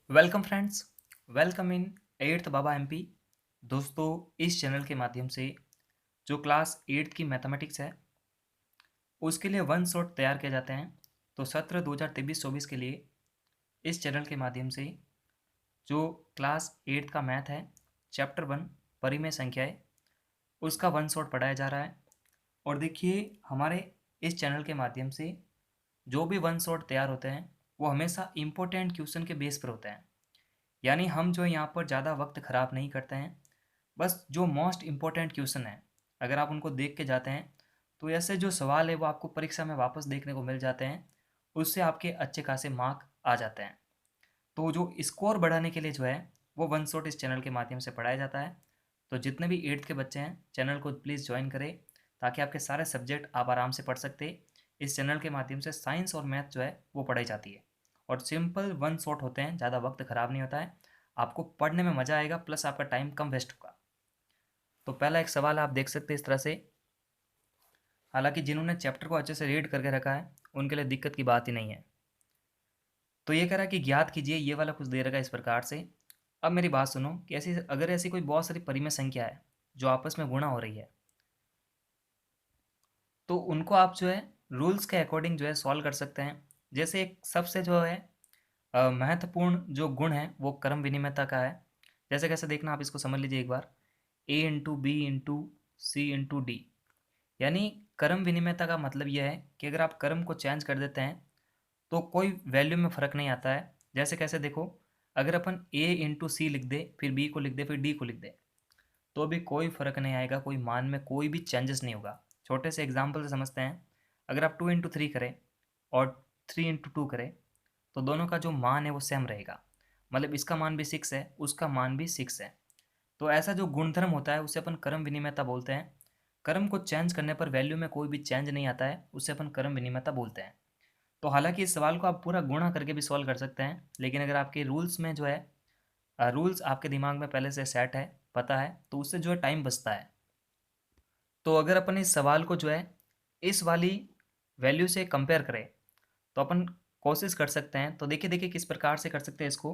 Welcome friends, welcome in eighth Baba MP. दोस्तों, इस channel के माध्यम से जो क्लास एट्थ की मैथमेटिक्स है उसके लिए वन शॉट तैयार किए जाते हैं। तो सत्र 2023-24 के लिए इस चैनल के माध्यम से जो क्लास एट्थ का मैथ है, चैप्टर 1 परिमेय संख्याएं, उसका वन शॉट पढ़ाया जा रहा है। और देखिए, हमारे इस चैनल के माध्यम से जो भी वन शॉट तैयार होते हैं वो हमेशा इम्पोर्टेंट क्वेश्चन के बेस पर होते हैं। यानी हम जो यहाँ पर ज़्यादा वक्त ख़राब नहीं करते हैं, बस जो मोस्ट इम्पोर्टेंट क्वेश्चन है अगर आप उनको देख के जाते हैं तो ऐसे जो सवाल है वो आपको परीक्षा में वापस देखने को मिल जाते हैं। उससे आपके अच्छे खासे मार्क आ जाते हैं। तो जो स्कोर बढ़ाने के लिए जो है वो वन शॉट इस चैनल के माध्यम से पढ़ाया जाता है। तो जितने भी एट्थ के बच्चे हैं चैनल को प्लीज़ ज्वाइन करें ताकि आपके सारे सब्जेक्ट आप आराम से पढ़ सकते। इस चैनल के माध्यम से साइंस और मैथ जो है वो पढ़ाई जाती है और सिंपल वन शॉट होते हैं, ज़्यादा वक्त ख़राब नहीं होता है। आपको पढ़ने में मज़ा आएगा प्लस आपका टाइम कम वेस्ट होगा। तो पहला एक सवाल आप देख सकते हैं इस तरह से। हालांकि जिन्होंने चैप्टर को अच्छे से रीड करके रखा है उनके लिए दिक्कत की बात ही नहीं है। तो ये कह रहा है कि ज्ञात कीजिए, ये वाला कुछ दे रखा है इस प्रकार से। अब मेरी बात सुनो कि ऐसी कोई बहुत सारी परिमेय संख्या है जो आपस में गुणा हो रही है, तो उनको आप जो है रूल्स के अकॉर्डिंग जो है सॉल्व कर सकते हैं। जैसे एक सबसे जो है महत्वपूर्ण जो गुण है वो क्रम विनिमयता का है। जैसे कैसे देखना, आप इसको समझ लीजिए एक बार। ए इंटू बी इंटू सी इंटू डी, यानी क्रम विनिमयता का मतलब यह है कि अगर आप क्रम को चेंज कर देते हैं तो कोई वैल्यू में फ़र्क नहीं आता है। जैसे कैसे देखो, अगर अपन ए इंटू सी लिख दे, फिर बी को लिख दे, फिर डी को लिख दे, तो भी कोई फ़र्क नहीं आएगा, कोई मान में कोई भी चेंजेस नहीं होगा। छोटे से एग्जाम्पल से समझते हैं। अगर आप 2 इंटू 3 करें और 3 इंटू 2 करें तो दोनों का जो मान है वो सेम रहेगा। मतलब इसका मान भी 6 है, उसका मान भी 6 है। तो ऐसा जो गुणधर्म होता है उसे अपन क्रम विनिमयता बोलते हैं। क्रम को चेंज करने पर वैल्यू में कोई भी चेंज नहीं आता है, उसे अपन क्रम विनिमयता बोलते हैं। तो हालांकि इस सवाल को आप पूरा गुणा करके भी सॉल्व कर सकते हैं, लेकिन अगर आपके रूल्स में जो है रूल्स आपके दिमाग में पहले से सेट है, पता है, तो उससे जो है टाइम बचता है। तो अगर अपन इस सवाल को जो है इस वाली वैल्यू से कंपेयर करें तो अपन कोशिश कर सकते हैं। तो देखिए देखिए किस प्रकार से कर सकते हैं इसको।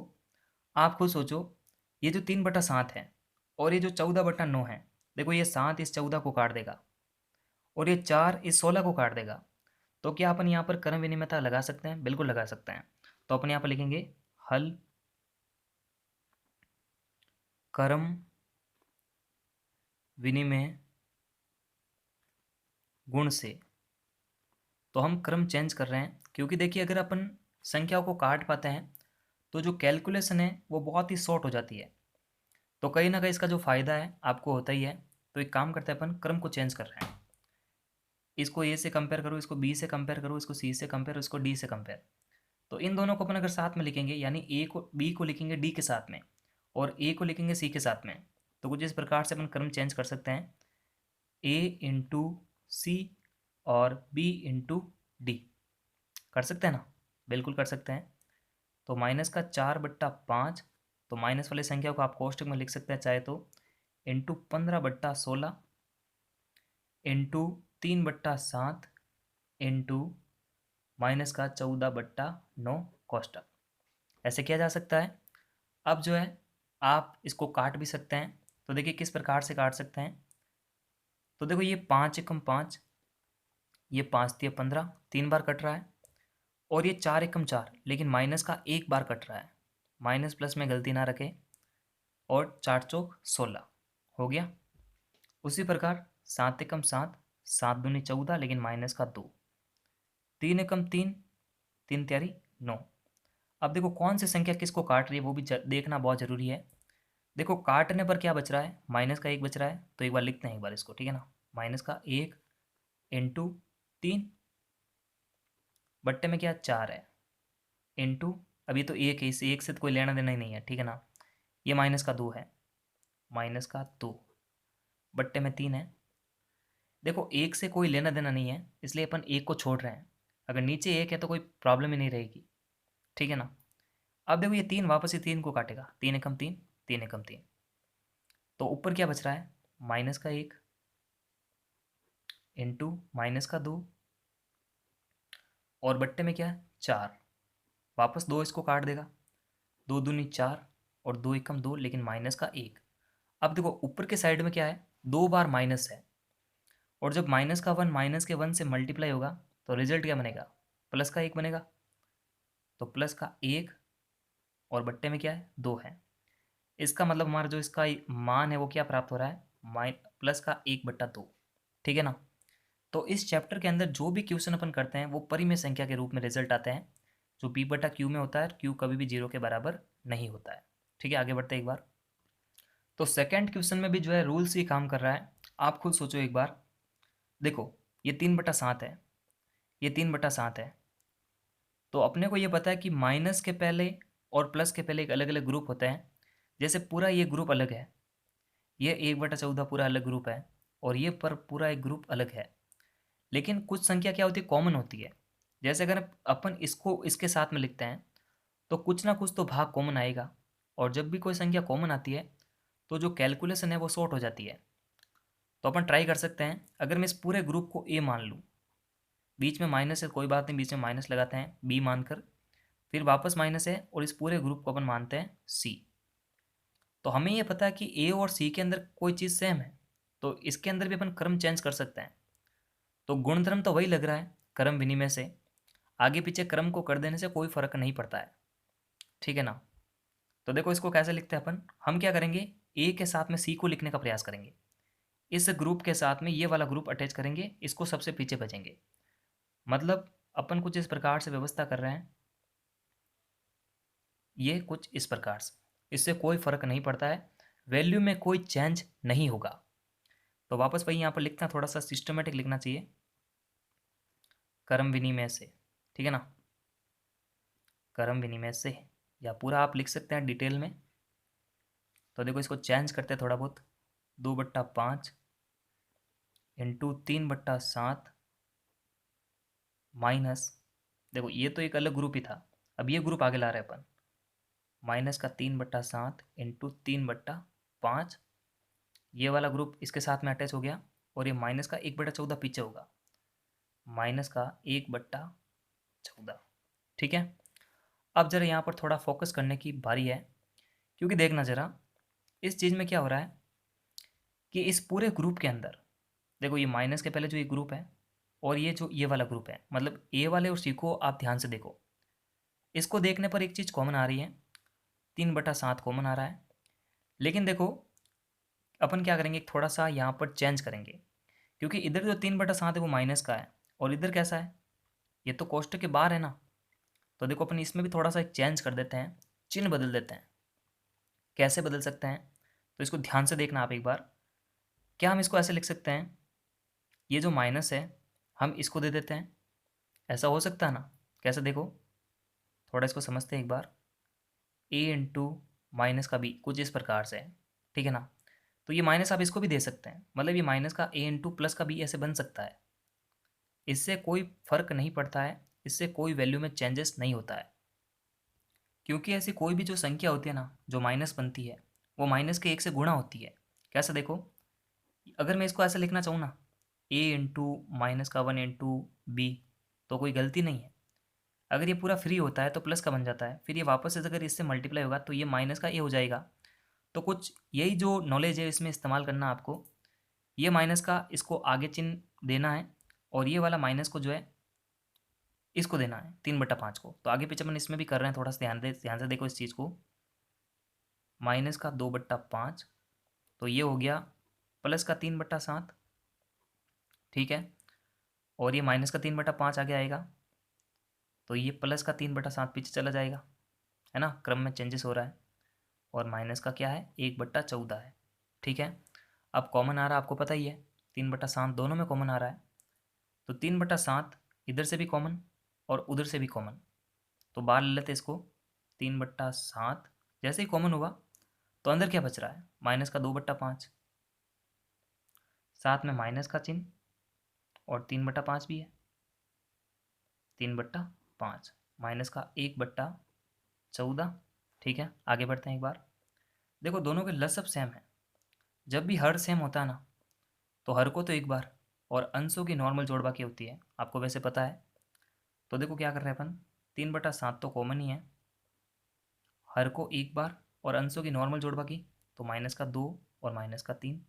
आप खुद सोचो, ये जो 3/7 है और ये जो 14/9 है, देखो ये 7 इस 14 को काट देगा और ये 4 इस 16 को काट देगा। तो क्या अपन यहाँ पर क्रम विनिमयता लगा सकते हैं? बिल्कुल लगा सकते हैं। तो अपन यहाँ पर लिखेंगे हल क्रम विनिमय गुण से। तो हम क्रम चेंज कर रहे हैं क्योंकि देखिए अगर अपन संख्याओं को काट पाते हैं तो जो कैलकुलेशन है वो बहुत ही शॉर्ट हो जाती है। तो कहीं ना कहीं इसका जो फ़ायदा है आपको होता ही है। तो एक काम करते हैं, अपन क्रम को चेंज कर रहे हैं। इसको ए से कंपेयर करो, इसको बी से कंपेयर करो, इसको सी से कंपेयर, इसको डी से कंपेयर। तो इन दोनों को अपन अगर साथ में लिखेंगे, यानी ए को बी को लिखेंगे डी के साथ में और ए को लिखेंगे सी के साथ में, तो कुछ इस प्रकार से अपन क्रम चेंज कर सकते हैं। ए इंटू सी और बी इंटू डी। कर सकते हैं ना? बिल्कुल कर सकते हैं। तो -4/5, तो माइनस वाली संख्या को आप कोष्टक में लिख सकते हैं चाहे तो, इंटू 15/16 इंटू 3/7 इंटू -14/9 कोष्टक। ऐसे किया जा सकता है। अब जो है आप इसको काट भी सकते हैं। तो देखिए किस प्रकार से काट सकते हैं। तो देखो ये 5 एकम 5, ये 5 × 3 = 15, 3 बार कट रहा है। और ये 4 एकम 4, लेकिन माइनस का एक बार कट रहा है। माइनस प्लस में गलती ना रखें। और 4 × 4 = 16 हो गया। उसी प्रकार 7 एकम 7, 7 दूनी 14, लेकिन माइनस का 2। 3 एकम 3, 3 × 3 = 9। अब देखो कौन सी संख्या किसको काट रही है वो भी देखना बहुत ज़रूरी है। देखो काटने पर क्या बच रहा है, माइनस का 1 बच रहा है। तो एक बार लिखते हैं एक बार इसको, ठीक है ना। माइनस का 1 इंटू 3 बट्टे में क्या 4 है, इंटू, अभी तो एक है, इस एक से तो कोई लेना देना ही नहीं है, ठीक है ना। ये -2 है, -2 बट्टे में 3 है। देखो एक से कोई लेना देना नहीं है इसलिए अपन एक को छोड़ रहे हैं। अगर नीचे एक है तो कोई प्रॉब्लम ही नहीं रहेगी, ठीक है ना। अब देखो ये 3 वापस ही 3 को काटेगा, 3 एकम 3, 3 एकम 3। तो ऊपर क्या बच रहा है, माइनस का 1 इंटू -2 और बट्टे में क्या है 4, वापस 2 इसको काट देगा। 2 दूनी 4 और 2 एकम 2, लेकिन माइनस का 1। अब देखो ऊपर के साइड में क्या है, 2 बार माइनस है, और जब माइनस का 1 माइनस के 1 से मल्टीप्लाई होगा तो रिजल्ट क्या बनेगा, प्लस का 1 बनेगा। तो प्लस का 1 और बट्टे में क्या है, 2 है। इसका मतलब हमारा जो इसका मान है वो क्या प्राप्त हो रहा है, प्लस का 1/2। ठीक है ना। तो इस चैप्टर के अंदर जो भी क्वेश्चन अपन करते हैं वो परिमेय संख्या के रूप में रिजल्ट आते हैं, जो p/q में होता है, q कभी भी 0 के बराबर नहीं होता है। ठीक है, आगे बढ़ते हैं एक बार। तो सेकंड क्वेश्चन में भी जो है रूल्स ही काम कर रहा है। आप खुद सोचो एक बार, देखो ये 3/7 है, ये 3/7 है। तो अपने को ये पता है कि माइनस के पहले और प्लस के पहले एक अलग अलग ग्रुप होते हैं। जैसे पूरा ये ग्रुप अलग है, ये 1/14 पूरा अलग ग्रुप है, और ये पर पूरा एक ग्रुप अलग है। लेकिन कुछ संख्या क्या होती है, कॉमन होती है। जैसे अगर अपन इसको इसके साथ में लिखते हैं तो कुछ ना कुछ तो भाग कॉमन आएगा, और जब भी कोई संख्या कॉमन आती है तो जो कैलकुलेशन है वो शॉर्ट हो जाती है। तो अपन ट्राई कर सकते हैं, अगर मैं इस पूरे ग्रुप को ए मान लूँ, बीच में माइनस है कोई बात नहीं, बीच में माइनस लगाते हैं बी मानकर, फिर वापस माइनस है और इस पूरे ग्रुप को अपन मानते हैं सी। तो हमें ये पता है कि ए और सी के अंदर कोई चीज़ सेम है, तो इसके अंदर भी अपन क्रम चेंज कर सकते हैं। तो गुणधर्म तो वही लग रहा है क्रम विनिमय से, आगे पीछे क्रम को कर देने से कोई फर्क नहीं पड़ता है। ठीक है ना। तो देखो इसको कैसे लिखते हैं अपन, हम क्या करेंगे, ए के साथ में सी को लिखने का प्रयास करेंगे, इस ग्रुप के साथ में ये वाला ग्रुप अटैच करेंगे, इसको सबसे पीछे भेजेंगे। मतलब अपन कुछ इस प्रकार से व्यवस्था कर रहे हैं, ये कुछ इस प्रकार से, इससे कोई फर्क नहीं पड़ता है, वैल्यू में कोई चेंज नहीं होगा। तो वापस वही यहाँ पर लिखना, थोड़ा सा सिस्टमेटिक लिखना चाहिए, क्रम विनिमय से। ठीक है ना, क्रम विनिमय से, या पूरा आप लिख सकते हैं डिटेल में। तो देखो इसको चेंज करते हैं थोड़ा बहुत, 2/5 इंटू 3/7 माइनस, देखो ये तो एक अलग ग्रुप ही था, अब ये ग्रुप आगे ला रहे हैं अपन, माइनस का 3/7 इंटू 3/5, ये वाला ग्रुप इसके साथ में अटैच हो गया, और ये माइनस का 1/14 पीछे होगा, माइनस का 1/14। ठीक है। अब जरा यहाँ पर थोड़ा फोकस करने की बारी है, क्योंकि देखना जरा इस चीज़ में क्या हो रहा है कि इस पूरे ग्रुप के अंदर, देखो ये माइनस के पहले जो ये ग्रुप है और ये जो ये वाला ग्रुप है, मतलब ए वाले और सी को आप ध्यान से देखो, इसको देखने पर एक चीज़ कॉमन आ रही है, 3/7 कॉमन आ रहा है। लेकिन देखो अपन क्या करेंगे, थोड़ा सा यहाँ पर चेंज करेंगे, क्योंकि इधर जो 3/7 है वो माइनस का है, और इधर कैसा है, ये तो कोष्टक के बाहर है ना। तो देखो अपन इसमें भी थोड़ा सा एक चेंज कर देते हैं, चिन्ह बदल देते हैं। कैसे बदल सकते हैं, तो इसको ध्यान से देखना आप एक बार। क्या हम इसको ऐसे लिख सकते हैं, ये जो माइनस है हम इसको दे देते हैं, ऐसा हो सकता है ना। कैसे, देखो थोड़ा इसको समझते हैं एक बार, ए इंटू माइनस का बी कुछ इस प्रकार से है। ठीक है ना। तो ये माइनस आप इसको भी दे सकते हैं, मतलब ये माइनस का ए इंटू प्लस का बी ऐसे बन सकता है। इससे कोई फर्क नहीं पड़ता है, इससे कोई वैल्यू में चेंजेस नहीं होता है, क्योंकि ऐसी कोई भी जो संख्या होती है ना जो माइनस बनती है, वो माइनस के 1 से गुणा होती है। कैसे, देखो अगर मैं इसको ऐसे लिखना चाहूँ ना, ए इंटू माइनस का 1 इंटू बी, तो कोई गलती नहीं है। अगर ये पूरा फ्री होता है तो प्लस का बन जाता है, फिर ये वापस से अगर इससे मल्टीप्लाई होगा तो ये माइनस का ए हो जाएगा। तो कुछ यही जो नॉलेज है इसमें इस्तेमाल करना आपको, ये माइनस का इसको आगे चिन्ह देना है, और ये वाला माइनस को जो है इसको देना है 3/5 को। तो आगे पीछे अपन इसमें भी कर रहे हैं, थोड़ा सा ध्यान से देखो इस चीज़ को, माइनस का 2/5, तो ये हो गया प्लस का 3/7। ठीक है, और ये माइनस का 3/5 आगे आएगा, तो ये प्लस का 3/7 पीछे चला जाएगा, है ना, क्रम में चेंजेस हो रहा है। और माइनस का क्या है, 1/14 है। ठीक है, अब कॉमन आ रहा है आपको पता ही है, 3/7 दोनों में कॉमन आ रहा है, तो 3/7 इधर से भी कॉमन और उधर से भी कॉमन, तो बाहर ले लेते इसको, 3/7 जैसे ही कॉमन हुआ तो अंदर क्या बच रहा है, माइनस का 2/5, साथ में माइनस का चिन्ह, और 3/5 भी है, 3/5 माइनस का 1/14। ठीक है, आगे बढ़ते हैं एक बार। देखो दोनों के लसब सेम है, जब भी हर सेम होता है ना, तो हर को तो एक बार और अंशों की नॉर्मल जोड़ बाकी होती है, आपको वैसे पता है। तो देखो क्या कर रहे हैं अपन, 3/7 तो कॉमन ही है, हर को एक बार और अंशों की नॉर्मल जोड़ बाकी, तो -2 और -3,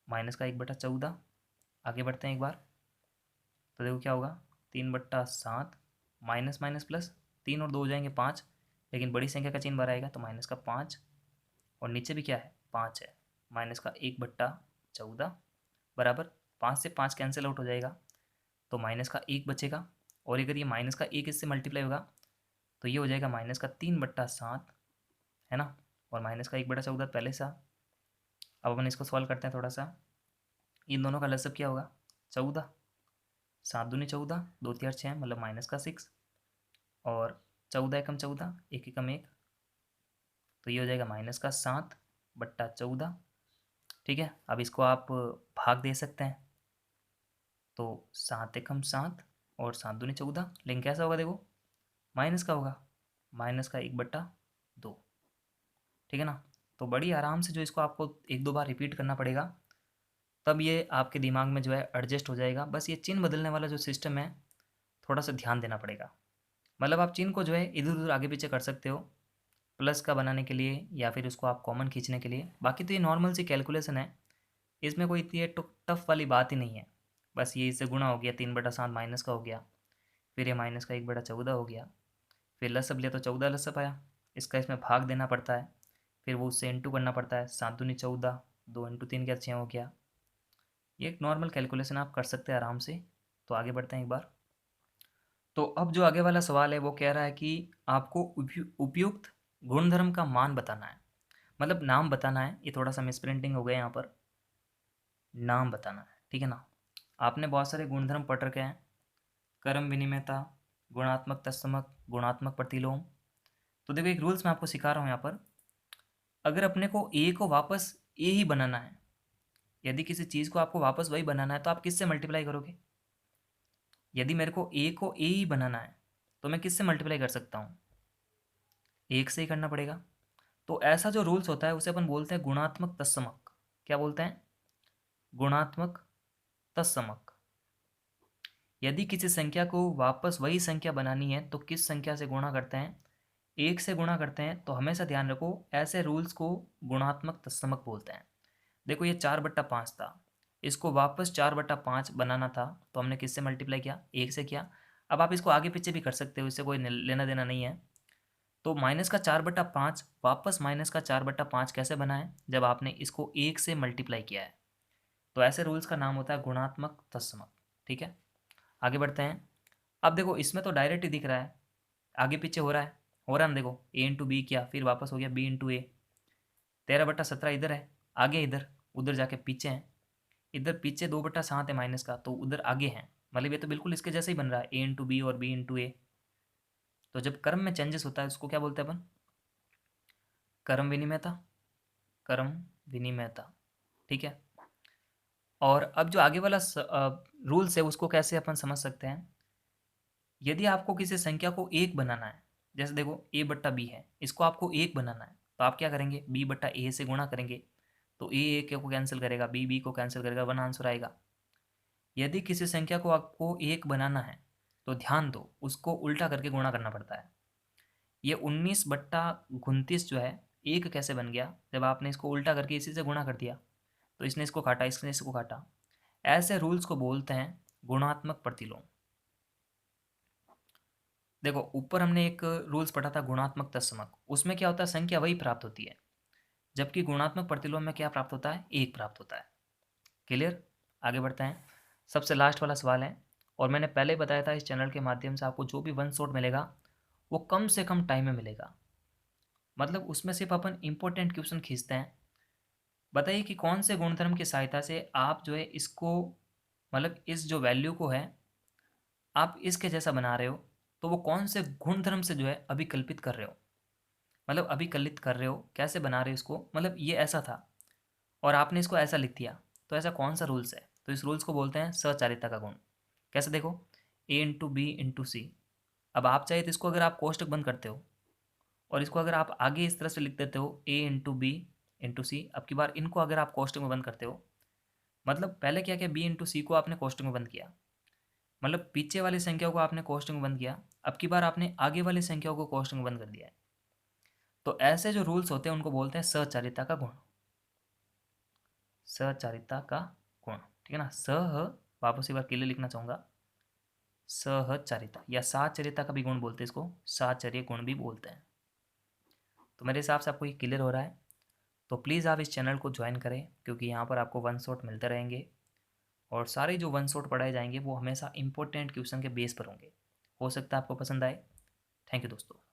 -1/14। आगे बढ़ते हैं एक बार, तो देखो क्या होगा, 3/7, माइनस माइनस प्लस, 3 और 2 हो जाएंगे 5, लेकिन बड़ी संख्या का चिन्ह बाहर आएगा तो -5, और नीचे भी क्या है 5 है, -1/14 बराबर 5 से 5 कैंसिल आउट हो जाएगा, तो -1 बचेगा, और अगर ये -1 इससे मल्टीप्लाई होगा तो ये हो जाएगा -3/7, है ना, और -1/14 पहले सा। अब अपन इसको सॉल्व करते हैं थोड़ा सा, इन दोनों का लसअप क्या होगा 14, 7 दूनी 14, 2 3 6 मतलब -6, और 14 एकम 14, 1 एकम 1, तो ये हो जाएगा -7/14। ठीक है, अब इसको आप भाग दे सकते हैं, तो 7 एकम 7 और 7 दूनी 14, लेकिन कैसा होगा देखो, माइनस का होगा, -1/2। ठीक है ना, तो बड़ी आराम से जो इसको आपको 1-2 बार रिपीट करना पड़ेगा, तब ये आपके दिमाग में जो है एडजस्ट हो जाएगा। बस ये चिन्ह बदलने वाला जो सिस्टम है, थोड़ा सा ध्यान देना पड़ेगा। मतलब आप चिन्ह को जो है इधर उधर आगे पीछे कर सकते हो, प्लस का बनाने के लिए या फिर उसको आप कॉमन खींचने के लिए। बाकी तो ये नॉर्मल सी कैलकुलेशन है, इसमें कोई इतनी टफ वाली बात ही नहीं है। बस ये इससे गुणा हो गया, 3/7 माइनस का हो गया, फिर ये -1/14 हो गया, फिर लसअप लिया तो 14 लसअप आया, इसका इसमें भाग देना पड़ता है, फिर वो उससे इंटू करना पड़ता है, 7 दूनी 14, 2 × 3 क्या 6 हो गया। ये एक नॉर्मल कैलकुलेशन आप कर सकते हैं आराम से। तो आगे बढ़ते हैं एक बार। तो अब जो आगे वाला सवाल है वो कह रहा है कि आपको उपयुक्त गुणधर्म का मान बताना है, मतलब नाम बताना है। ये थोड़ा सा मिसप्रिंटिंग हो गया यहाँ पर, नाम बताना है, ठीक है ना। आपने बहुत सारे गुणधर्म पढ़ रखे हैं, कर्म विनिमयता, गुणात्मक तत्समक, गुणात्मक प्रतिलोम। तो देखो एक रूल्स मैं आपको सिखा रहा हूँ यहाँ पर, अगर अपने को ए को वापस ए ही बनाना है, यदि किसी चीज़ को आपको वापस वही बनाना है तो आप किससे मल्टीप्लाई करोगे। यदि मेरे को ए ही बनाना है तो मैं किससे मल्टीप्लाई कर सकता हूँ, 1 से ही करना पड़ेगा। तो ऐसा जो रूल्स होता है उसे अपन बोलते हैं गुणात्मक तत्समक। क्या बोलते हैं, गुणात्मक तत्समक। यदि किसी संख्या को वापस वही संख्या बनानी है तो किस संख्या से गुणा करते हैं, 1 से गुणा करते हैं। तो हमेशा ध्यान रखो, ऐसे रूल्स को गुणात्मक तत्समक बोलते हैं। देखो ये 4/5 था, इसको वापस 4/5 बनाना था तो हमने किससे मल्टीप्लाई किया, 1 से किया। अब आप इसको आगे पीछे भी कर सकते हो, इससे कोई लेना देना नहीं है। तो -4/5 वापस -4/5 कैसे बना है, जब आपने इसको 1 से मल्टीप्लाई किया है। तो ऐसे रूल्स का नाम होता है गुणात्मक तत्समक। ठीक है, आगे बढ़ते हैं। अब देखो इसमें तो डायरेक्ट ही दिख रहा है, आगे पीछे हो रहा है ना। देखो a × b किया, फिर वापस हो गया b × a, 13/17 इधर है, आगे इधर, उधर जाके पीछे है, इधर पीछे 2/7 है माइनस का, तो उधर आगे है। मतलब ये तो बिल्कुल इसके जैसे ही बन रहा है, a × b और b × a। तो जब क्रम में चेंजेस होता है उसको क्या बोलते हैं अपन, क्रम विनिमयता, क्रम विनिमयता। ठीक है, और अब जो आगे वाला रूल्स है उसको कैसे अपन समझ सकते हैं। यदि आपको किसी संख्या को 1 बनाना है, जैसे देखो a/b है, इसको आपको 1 बनाना है, तो आप क्या करेंगे, b/a से गुणा करेंगे, तो a को कैंसिल करेगा, b को कैंसिल करेगा, 1 आंसर आएगा। यदि किसी संख्या को आपको 1 बनाना है तो ध्यान दो, उसको उल्टा करके गुणा करना पड़ता है। ये 19/29 जो है 1 कैसे बन गया, जब आपने इसको उल्टा करके इसी से गुणा कर दिया, तो इसने इसको काटा, इसने इसको काटा। ऐसे रूल्स को बोलते हैं गुणात्मक प्रतिलोम। देखो ऊपर हमने एक रूल्स पढ़ा था गुणात्मक तत्समक, उसमें क्या होता है, संख्या वही प्राप्त होती है, जबकि गुणात्मक प्रतिलोम में क्या प्राप्त होता है, 1 प्राप्त होता है। क्लियर, आगे बढ़ते हैं। सबसे लास्ट वाला सवाल है, और मैंने पहले बताया था इस चैनल के माध्यम से आपको जो भी वन शॉट मिलेगा वो कम से कम टाइम में मिलेगा। मतलब उसमें सिर्फ अपन इंपॉर्टेंट क्वेश्चन खींचते हैं। बताइए कि कौन से गुणधर्म की सहायता से आप जो है इसको, मतलब इस जो वैल्यू को है आप इसके जैसा बना रहे हो, तो वो कौन से गुणधर्म से जो है अभिकल्पित कर रहे हो। मतलब अभिकलित कर रहे हो, कैसे बना रहे हो इसको, मतलब ये ऐसा था और आपने इसको ऐसा लिख दिया, तो ऐसा कौन सा रूल्स है। तो इस रूल्स को बोलते हैं सचारिता का गुण। कैसे देखो, a × b × c। अब आप चाहे तो इसको अगर आप कोष्टक बंद करते हो और इसको अगर आप आगे इस तरह से लिख देते हो a × b × c, अब की बार इनको अगर आप कोष्टक में बंद करते हो, मतलब पहले क्या किया, b × c को आपने कोष्टक में बंद किया, मतलब पीछे वाली संख्याओं को आपने कोष्टक में बंद किया, अब की बार आपने आगे वाली संख्याओं को कोष्टक में बंद कर दिया है। तो ऐसे जो रूल्स होते हैं उनको बोलते हैं सचारिता का गुण। सचारिता का गुण, ठीक है ना। वापस एक बार क्लियर लिखना चाहूंगा, सहचारिता या साचरिता का भी गुण बोलते हैं इसको, साचर्य गुण भी बोलते हैं। तो मेरे हिसाब से आपको ये क्लियर हो रहा है। तो प्लीज़ आप इस चैनल को ज्वाइन करें, क्योंकि यहाँ पर आपको वन शॉट मिलते रहेंगे और सारे जो वन शॉट पढ़ाए जाएंगे वो हमेशा इंपॉर्टेंट क्वेश्चन के बेस पर होंगे। हो सकता है आपको पसंद आए। थैंक यू दोस्तों।